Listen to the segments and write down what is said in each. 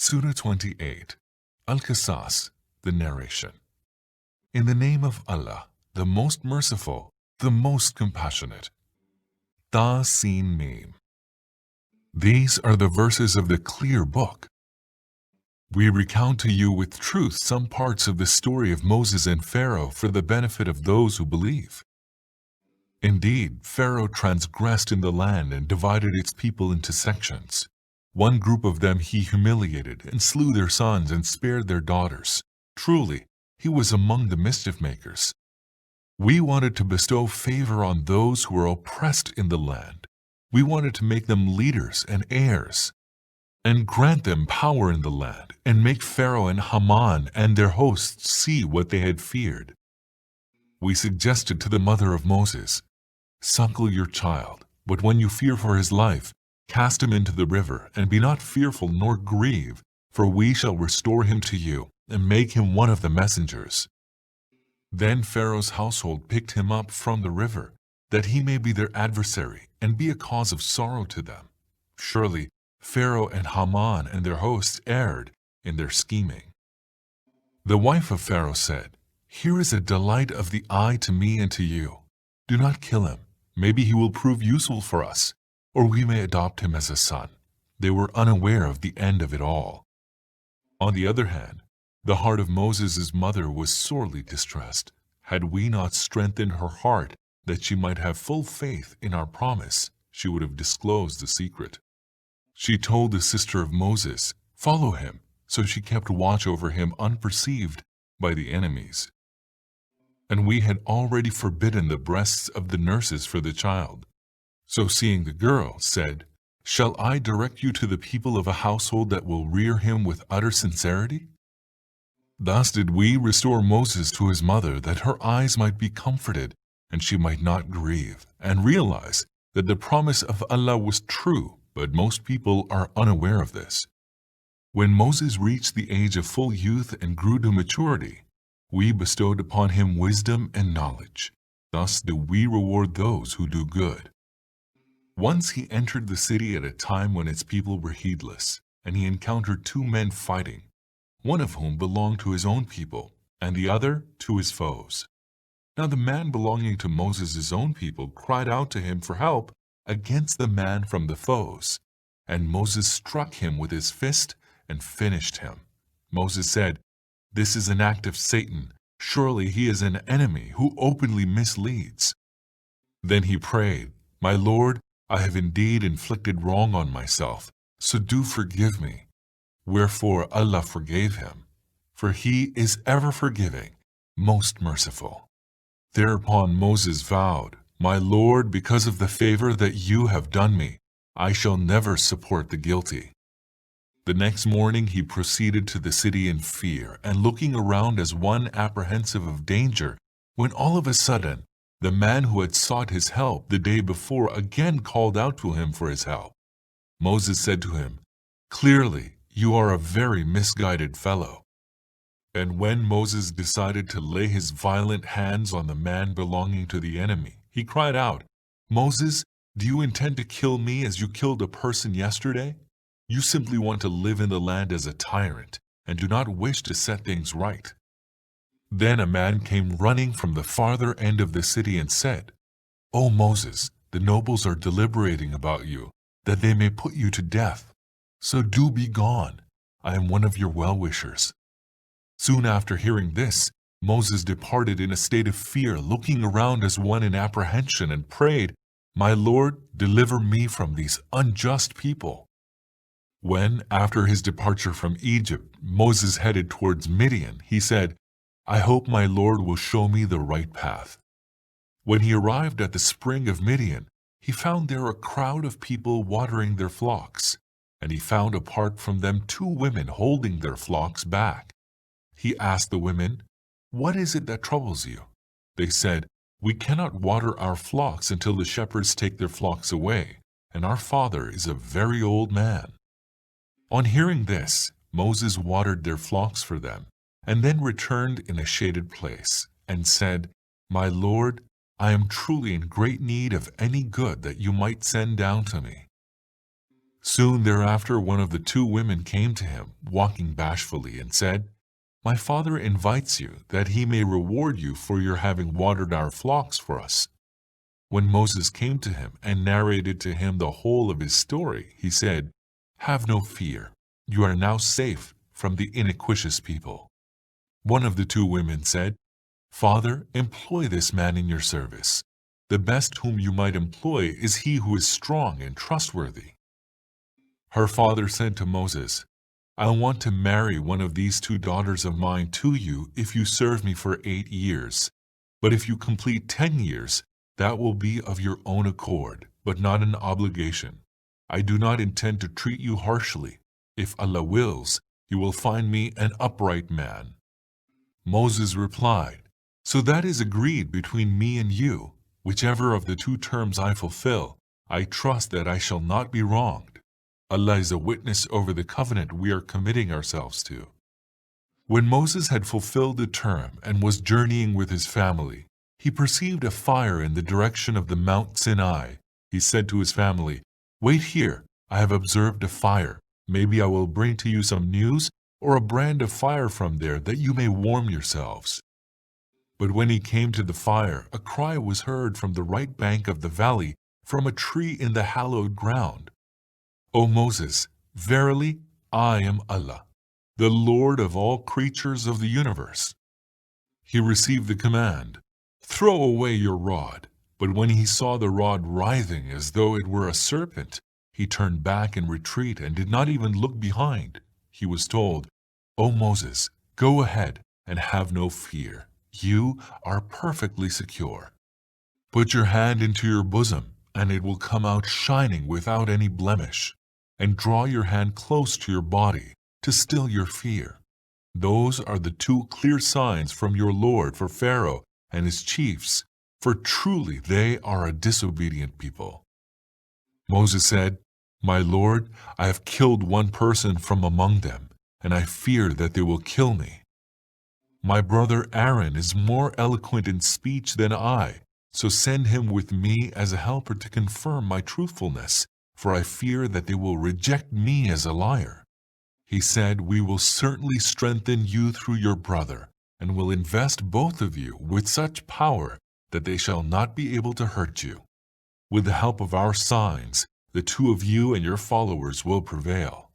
Surah 28, Al-Qasas, the narration. In the name of Allah, the most merciful, the most compassionate. Ta-Sin Mim. These are the verses of the clear book. We recount to you with truth some parts of the story of Moses and Pharaoh for the benefit of those who believe. Indeed, Pharaoh transgressed in the land and divided its people into sections. One group of them he humiliated and slew their sons and spared their daughters. Truly, he was among the mischief makers. We wanted to bestow favor on those who were oppressed in the land. We wanted to make them leaders and heirs, and grant them power in the land, and make Pharaoh and Haman and their hosts see what they had feared. We suggested to the mother of Moses, "Suckle your child, but when you fear for his life, cast him into the river, and be not fearful nor grieve, for we shall restore him to you, and make him one of the messengers." Then Pharaoh's household picked him up from the river, that he may be their adversary, and be a cause of sorrow to them. Surely Pharaoh and Haman and their hosts erred in their scheming. The wife of Pharaoh said, "Here is a delight of the eye to me and to you. Do not kill him. Maybe he will prove useful for us, or we may adopt him as a son." They were unaware of the end of it all. On the other hand, the heart of Moses' mother was sorely distressed. Had we not strengthened her heart that she might have full faith in our promise, she would have disclosed the secret. She told the sister of Moses, "Follow him," so she kept watch over him unperceived by the enemies. And we had already forbidden the breasts of the nurses for the child. So seeing the girl, said, "Shall I direct you to the people of a household that will rear him with utter sincerity?" Thus did we restore Moses to his mother, that her eyes might be comforted, and she might not grieve, and realize that the promise of Allah was true, but most people are unaware of this. When Moses reached the age of full youth and grew to maturity, we bestowed upon him wisdom and knowledge. Thus do we reward those who do good. Once he entered the city at a time when its people were heedless, and he encountered two men fighting, one of whom belonged to his own people, and the other to his foes. Now the man belonging to Moses' own people cried out to him for help against the man from the foes, and Moses struck him with his fist and finished him. Moses said, "This is an act of Satan. Surely he is an enemy who openly misleads." Then he prayed, "My Lord, I have indeed inflicted wrong on myself, so do forgive me." Wherefore Allah forgave him, for he is ever forgiving, most merciful. Thereupon Moses vowed, "My Lord, because of the favor that you have done me, I shall never support the guilty." The next morning he proceeded to the city in fear, and looking around as one apprehensive of danger, when all of a sudden the man who had sought his help the day before again called out to him for his help. Moses said to him, "Clearly, you are a very misguided fellow." And when Moses decided to lay his violent hands on the man belonging to the enemy, he cried out, "Moses, do you intend to kill me as you killed a person yesterday? You simply want to live in the land as a tyrant, and do not wish to set things right." Then a man came running from the farther end of the city and said, "O Moses, the nobles are deliberating about you, that they may put you to death. So do be gone. I am one of your well-wishers." Soon after hearing this, Moses departed in a state of fear, looking around as one in apprehension, and prayed, "My Lord, deliver me from these unjust people." When, after his departure from Egypt, Moses headed towards Midian, he said, "I hope my Lord will show me the right path." When he arrived at the spring of Midian, he found there a crowd of people watering their flocks, and he found apart from them two women holding their flocks back. He asked the women, "What is it that troubles you?" They said, "We cannot water our flocks until the shepherds take their flocks away, and our father is a very old man." On hearing this, Moses watered their flocks for them, and then returned in a shaded place, and said, "My Lord, I am truly in great need of any good that you might send down to me." Soon thereafter one of the two women came to him, walking bashfully, and said, "My father invites you, that he may reward you for your having watered our flocks for us." When Moses came to him and narrated to him the whole of his story, he said, "Have no fear. You are now safe from the iniquitous people." One of the two women said, "Father, employ this man in your service. The best whom you might employ is he who is strong and trustworthy." Her father said to Moses, "I want to marry one of these two daughters of mine to you if you serve me for 8 years. But if you complete 10 years, that will be of your own accord, but not an obligation. I do not intend to treat you harshly. If Allah wills, you will find me an upright man." Moses replied, "So that is agreed between me and you. Whichever of the two terms I fulfill, I trust that I shall not be wronged. Allah is a witness over the covenant we are committing ourselves to." When Moses had fulfilled the term and was journeying with his family, he perceived a fire in the direction of the Mount Sinai. He said to his family, "Wait here, I have observed a fire. Maybe I will bring to you some news or a brand of fire from there that you may warm yourselves." But when he came to the fire, a cry was heard from the right bank of the valley, from a tree in the hallowed ground. "O Moses, verily I am Allah, the Lord of all creatures of the universe." He received the command, "Throw away your rod." But when he saw the rod writhing as though it were a serpent, he turned back in retreat and did not even look behind. He was told, "O Moses, go ahead and have no fear. You are perfectly secure. Put your hand into your bosom, and it will come out shining without any blemish. And draw your hand close to your body to still your fear. Those are the two clear signs from your Lord for Pharaoh and his chiefs, for truly they are a disobedient people." Moses said, "My Lord, I have killed one person from among them, and I fear that they will kill me. My brother Aaron is more eloquent in speech than I, so send him with me as a helper to confirm my truthfulness, for I fear that they will reject me as a liar." He said, "We will certainly strengthen you through your brother, and will invest both of you with such power that they shall not be able to hurt you. With the help of our signs, the two of you and your followers will prevail."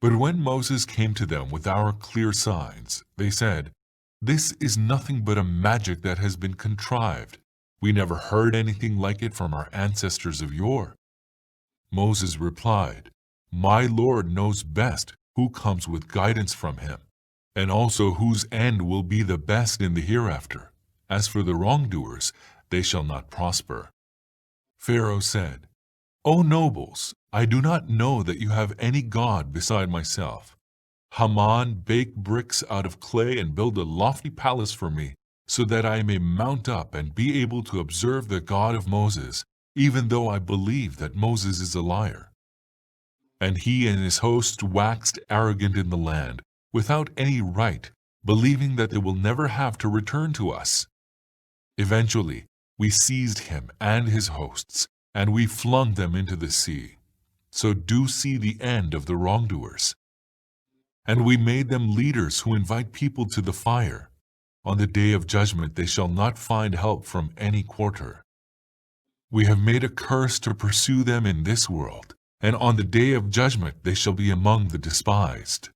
But when Moses came to them with our clear signs, they said, "This is nothing but a magic that has been contrived. We never heard anything like it from our ancestors of yore." Moses replied, "My Lord knows best who comes with guidance from him, and also whose end will be the best in the hereafter. As for the wrongdoers, they shall not prosper." Pharaoh said, "O nobles, I do not know that you have any god beside myself. Haman, bake bricks out of clay and build a lofty palace for me, so that I may mount up and be able to observe the God of Moses, even though I believe that Moses is a liar." And he and his hosts waxed arrogant in the land, without any right, believing that they will never have to return to us. Eventually, we seized him and his hosts, and we flung them into the sea. So do see the end of the wrongdoers. And we made them leaders who invite people to the fire. On the day of judgment they shall not find help from any quarter. We have made a curse to pursue them in this world, and on the day of judgment they shall be among the despised.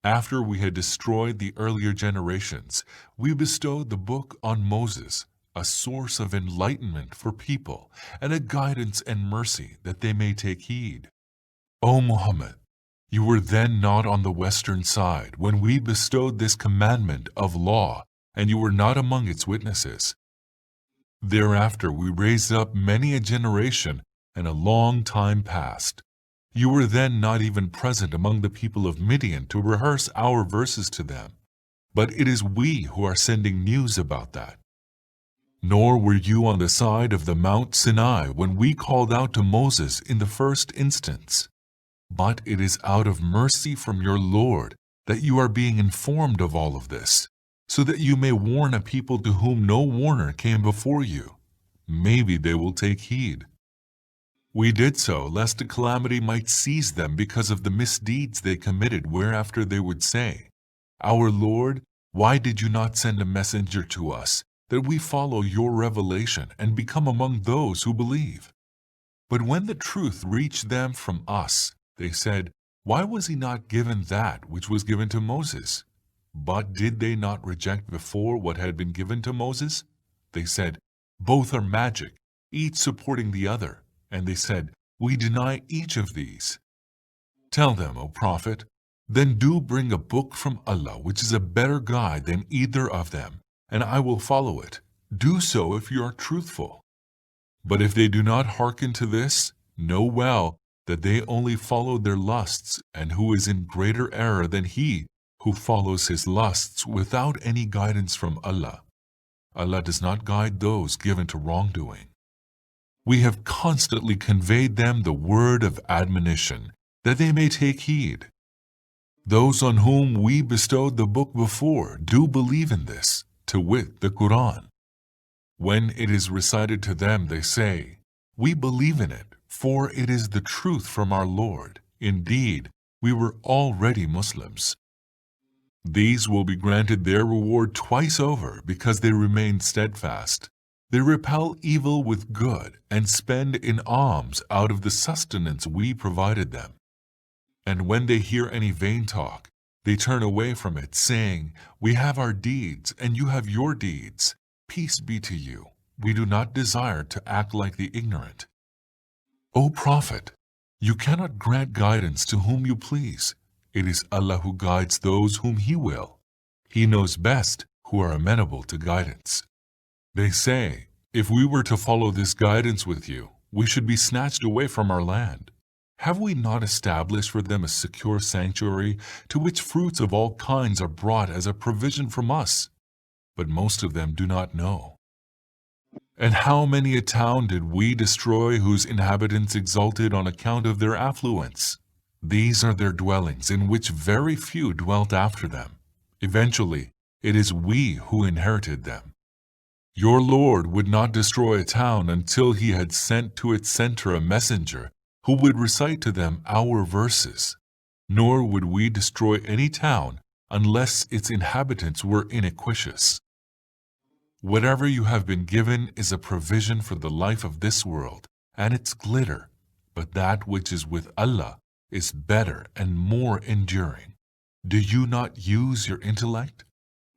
After we had destroyed the earlier generations, we bestowed the book on Moses, a source of enlightenment for people, and a guidance and mercy that they may take heed. O Muhammad, you were then not on the western side when we bestowed this commandment of law, and you were not among its witnesses. Thereafter we raised up many a generation, and a long time passed. You were then not even present among the people of Midian to rehearse our verses to them, but it is we who are sending news about that. Nor were you on the side of the Mount Sinai when we called out to Moses in the first instance. But it is out of mercy from your Lord that you are being informed of all of this, so that you may warn a people to whom no warner came before you. Maybe they will take heed. We did so lest a calamity might seize them because of the misdeeds they committed, whereafter they would say, Our Lord, why did you not send a messenger to us, that we follow your revelation and become among those who believe? But when the truth reached them from us, they said, Why was he not given that which was given to Moses? But did they not reject before what had been given to Moses? They said, Both are magic, each supporting the other. And they said, We deny each of these. Tell them, O Prophet, then do bring a book from Allah, which is a better guide than either of them, and I will follow it. Do so if you are truthful. But if they do not hearken to this, know well that they only follow their lusts, and who is in greater error than he who follows his lusts without any guidance from Allah. Allah does not guide those given to wrongdoing. We have constantly conveyed them the word of admonition, that they may take heed. Those on whom we bestowed the book before do believe in this, to wit, the Quran. When it is recited to them, they say, We believe in it, for it is the truth from our Lord. Indeed, we were already Muslims. These will be granted their reward twice over because they remain steadfast. They repel evil with good and spend in alms out of the sustenance we provided them. And when they hear any vain talk, they turn away from it, saying, We have our deeds, and you have your deeds. Peace be to you. We do not desire to act like the ignorant. O Prophet, you cannot grant guidance to whom you please. It is Allah who guides those whom He will. He knows best who are amenable to guidance. They say, If we were to follow this guidance with you, we should be snatched away from our land. Have we not established for them a secure sanctuary to which fruits of all kinds are brought as a provision from us? But most of them do not know. And how many a town did we destroy whose inhabitants exulted on account of their affluence? These are their dwellings, in which very few dwelt after them. Eventually, it is we who inherited them. Your Lord would not destroy a town until He had sent to its center a messenger who would recite to them our verses. Nor would we destroy any town unless its inhabitants were iniquitous. Whatever you have been given is a provision for the life of this world and its glitter, but that which is with Allah is better and more enduring. Do you not use your intellect?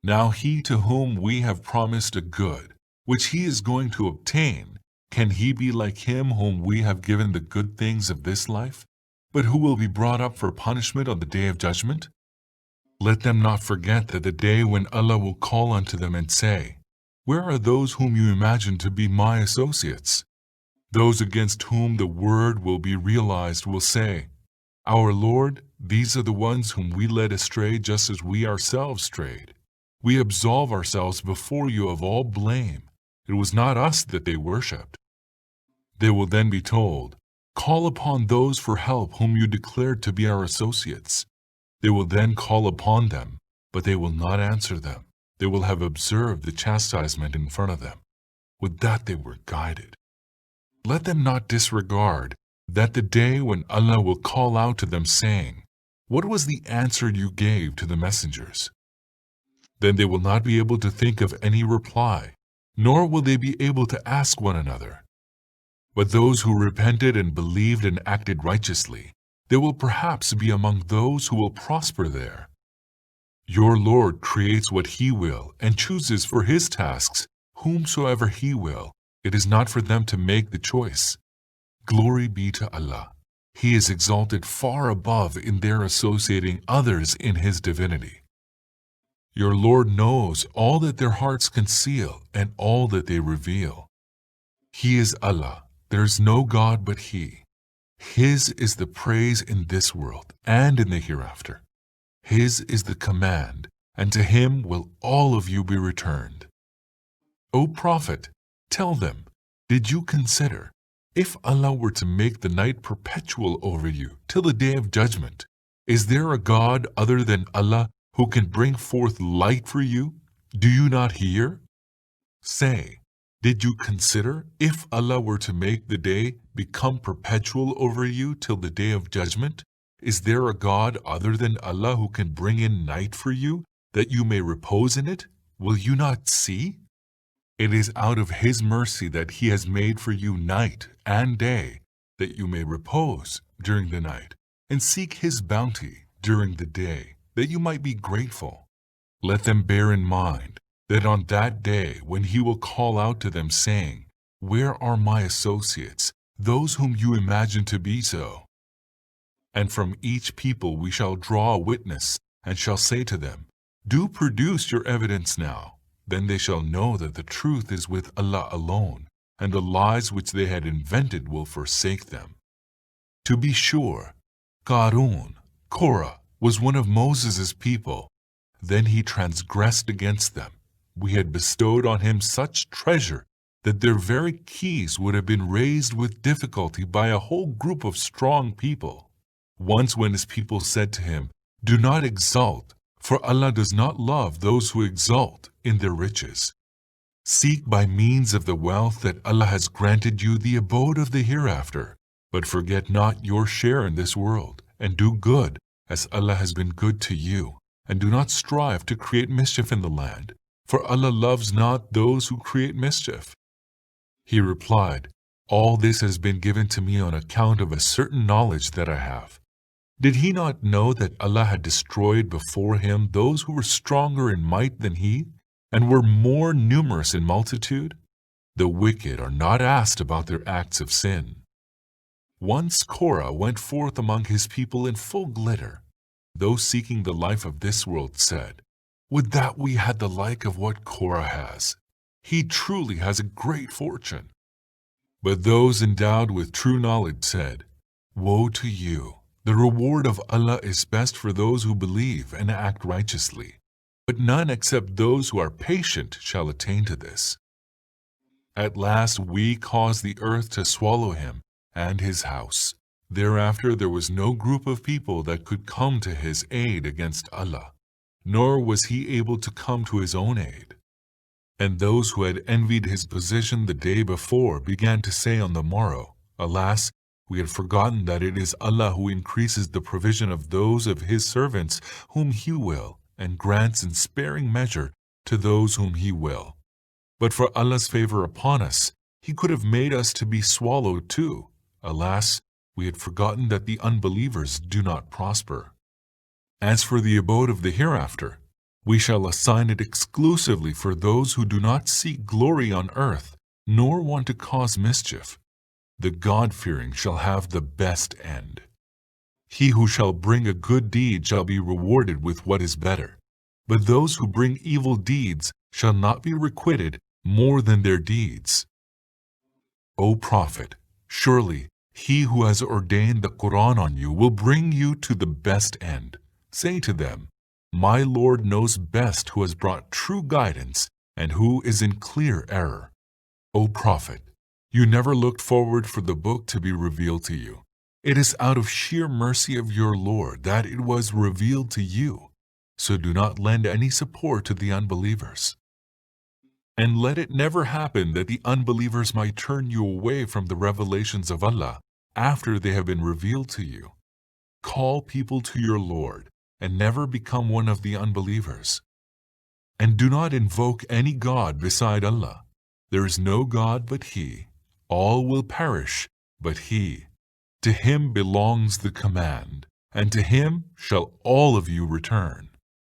Now he to whom we have promised a good, which he is going to obtain, can he be like him whom we have given the good things of this life, but who will be brought up for punishment on the day of judgment? Let them not forget that the day when Allah will call unto them and say, Where are those whom you imagine to be my associates? Those against whom the word will be realized will say, Our Lord, these are the ones whom we led astray just as we ourselves strayed. We absolve ourselves before you of all blame. It was not us that they worshipped. They will then be told, Call upon those for help whom you declared to be our associates. They will then call upon them, but they will not answer them. They will have observed the chastisement in front of them. With that they were guided. Let them not disregard that the day when Allah will call out to them saying, What was the answer you gave to the messengers? Then they will not be able to think of any reply, nor will they be able to ask one another. But those who repented and believed and acted righteously, they will perhaps be among those who will prosper there. Your Lord creates what He will and chooses for His tasks whomsoever He will. It is not for them to make the choice. Glory be to Allah. He is exalted far above in their associating others in His divinity. Your Lord knows all that their hearts conceal and all that they reveal. He is Allah. There is no God but He. His is the praise in this world and in the hereafter. His is the command, and to Him will all of you be returned. O Prophet, tell them, did you consider, if Allah were to make the night perpetual over you till the day of judgment, is there a God other than Allah who can bring forth light for you? Do you not hear? Say, Did you consider if Allah were to make the day become perpetual over you till the day of judgment? Is there a God other than Allah who can bring in night for you, that you may repose in it? Will you not see? It is out of His mercy that He has made for you night and day, that you may repose during the night, and seek His bounty during the day, that you might be grateful. Let them bear in mind that on that day when He will call out to them, saying, "Where are my associates, those whom you imagine to be so?" And from each people we shall draw a witness, and shall say to them, "Do produce your evidence now." Then they shall know that the truth is with Allah alone, and the lies which they had invented will forsake them. To be sure, Qarun, Korah, was one of Moses' people. Then he transgressed against them. We had bestowed on him such treasure that their very keys would have been raised with difficulty by a whole group of strong people. Once when his people said to him, "Do not exult, for Allah does not love those who exult in their riches. Seek by means of the wealth that Allah has granted you the abode of the hereafter, but forget not your share in this world, and do good, as Allah has been good to you, and do not strive to create mischief in the land, for Allah loves not those who create mischief." He replied, "All this has been given to me on account of a certain knowledge that I have." Did he not know that Allah had destroyed before him those who were stronger in might than he, and were more numerous in multitude? The wicked are not asked about their acts of sin. Once Korah went forth among his people in full glitter. Those seeking the life of this world said, "Would that we had the like of what Korah has. He truly has a great fortune." But those endowed with true knowledge said, "Woe to you! The reward of Allah is best for those who believe and act righteously, but none except those who are patient shall attain to this." At last we caused the earth to swallow him and his house. Thereafter there was no group of people that could come to his aid against Allah, nor was he able to come to his own aid. And those who had envied his position the day before began to say on the morrow, "Alas, we had forgotten that it is Allah who increases the provision of those of His servants whom He will, and grants in sparing measure to those whom He will. But for Allah's favor upon us, He could have made us to be swallowed too. Alas, we had forgotten that the unbelievers do not prosper. As for the abode of the hereafter, we shall assign it exclusively for those who do not seek glory on earth, nor want to cause mischief. The God-fearing shall have the best end. He who shall bring a good deed shall be rewarded with what is better, but those who bring evil deeds shall not be requited more than their deeds. O Prophet, surely He who has ordained the Quran on you will bring you to the best end. Say to them, "My Lord knows best who has brought true guidance and who is in clear error." O Prophet, you never looked forward for the book to be revealed to you. It is out of sheer mercy of your Lord that it was revealed to you, so do not lend any support to the unbelievers. And let it never happen that the unbelievers might turn you away from the revelations of Allah after they have been revealed to you. Call people to your Lord, and never become one of the unbelievers. And do not invoke any God beside Allah. There is no God but He. All will perish but He. To Him belongs the command, and to Him shall all of you return.